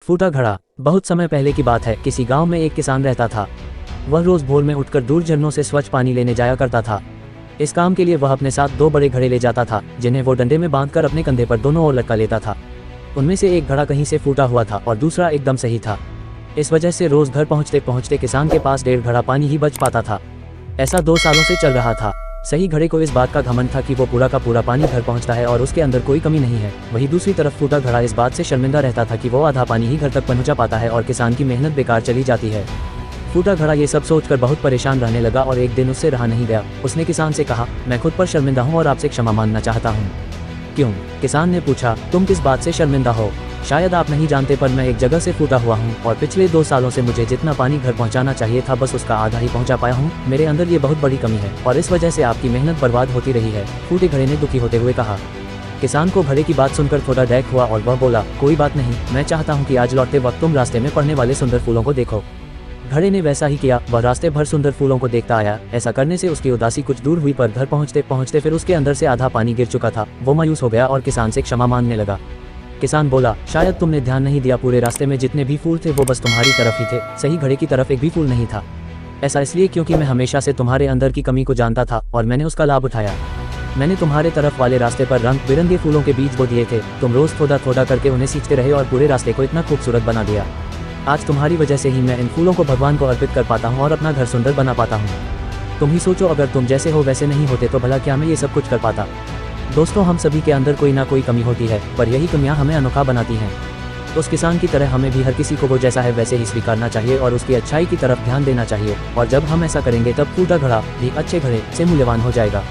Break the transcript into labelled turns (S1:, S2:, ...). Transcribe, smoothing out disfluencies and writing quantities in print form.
S1: फूटा घड़ा। बहुत समय पहले की बात है। किसी गांव में एक किसान रहता था। वह रोज भोर में उठकर दूर झरनों से स्वच्छ पानी लेने जाया करता था। इस काम के लिए वह अपने साथ 2 बड़े घड़े ले जाता था, जिन्हें वो डंडे में बांधकर अपने कंधे पर दोनों ओर लटका लेता था। उनमें से एक घड़ा कहीं से फूटा हुआ था और दूसरा एकदम सही था। इस वजह से रोज घर पहुंचते पहुंचते किसान के पास 1.5 घड़ा पानी ही बच पाता था। ऐसा 2 सालों से चल रहा था। सही घड़े को इस बात का घमंड था कि वो पूरा का पूरा पानी घर पहुंचता है और उसके अंदर कोई कमी नहीं है। वहीं दूसरी तरफ फूटा घड़ा इस बात से शर्मिंदा रहता था कि वो आधा पानी ही घर तक पहुंचा पाता है और किसान की मेहनत बेकार चली जाती है। फूटा घड़ा ये सब सोचकर बहुत परेशान रहने लगा और एक दिन उससे रहा नहीं गया। उसने किसान से कहा, मैं खुद पर शर्मिंदा हूँ और आपसे क्षमा मांगना चाहता हूँ। क्यों? किसान ने पूछा। तुम किस बात से शर्मिंदा हो? शायद आप नहीं जानते, पर मैं एक जगह से फूटा हुआ हूँ और पिछले 2 सालों से मुझे जितना पानी घर पहुँचाना चाहिए था बस उसका आधा ही पहुँचा पाया हूँ। मेरे अंदर ये बहुत बड़ी कमी है और इस वजह से आपकी मेहनत बर्बाद होती रही है। फूटे घड़े ने दुखी होते हुए कहा। किसान को घड़े की बात सुनकर थोड़ा डैक हुआ और वह बोला, कोई बात नहीं, मैं चाहता हूँ कि आज लौटते वक्त तुम रास्ते में पड़ने वाले सुंदर फूलों को देखो। घड़े ने वैसा ही किया। वह रास्ते भर सुंदर फूलों को देखता आया। ऐसा करने से उसकी उदासी कुछ दूर हुई, पर घर पहुँचते पहुँचते फिर उसके अंदर से आधा पानी गिर चुका था। वो मायूस हो गया और किसान से क्षमा मांगने लगा। किसान बोला, शायद तुमने ध्यान नहीं दिया, पूरे रास्ते में जितने भी फूल थे वो बस तुम्हारी तरफ ही थे। सही घड़े की तरफ एक भी फूल नहीं था। ऐसा इसलिए क्योंकि मैं हमेशा से तुम्हारे अंदर की कमी को जानता था और मैंने उसका लाभ उठाया। मैंने तुम्हारे तरफ वाले रास्ते पर रंग बिरंगे फूलों के बीज बो दिए थे। तुम रोज थोड़ा थोड़ा करके उन्हें सींचते रहे और पूरे रास्ते को इतना खूबसूरत बना दिया। आज तुम्हारी वजह से ही मैं इन फूलों को भगवान को अर्पित कर पाता हूँ और अपना घर सुंदर बना पाता हूँ। तुम ही सोचो, अगर तुम जैसे हो वैसे नहीं होते तो भला क्या मैं ये सब कुछ कर पाता? दोस्तों, हम सभी के अंदर कोई ना कोई कमी होती है, पर यही कमियां हमें अनोखा बनाती हैं। उस किसान की तरह हमें भी हर किसी को वो जैसा है वैसे ही स्वीकारना चाहिए और उसकी अच्छाई की तरफ ध्यान देना चाहिए। और जब हम ऐसा करेंगे तब फूटा घड़ा भी अच्छे घड़े से मूल्यवान हो जाएगा।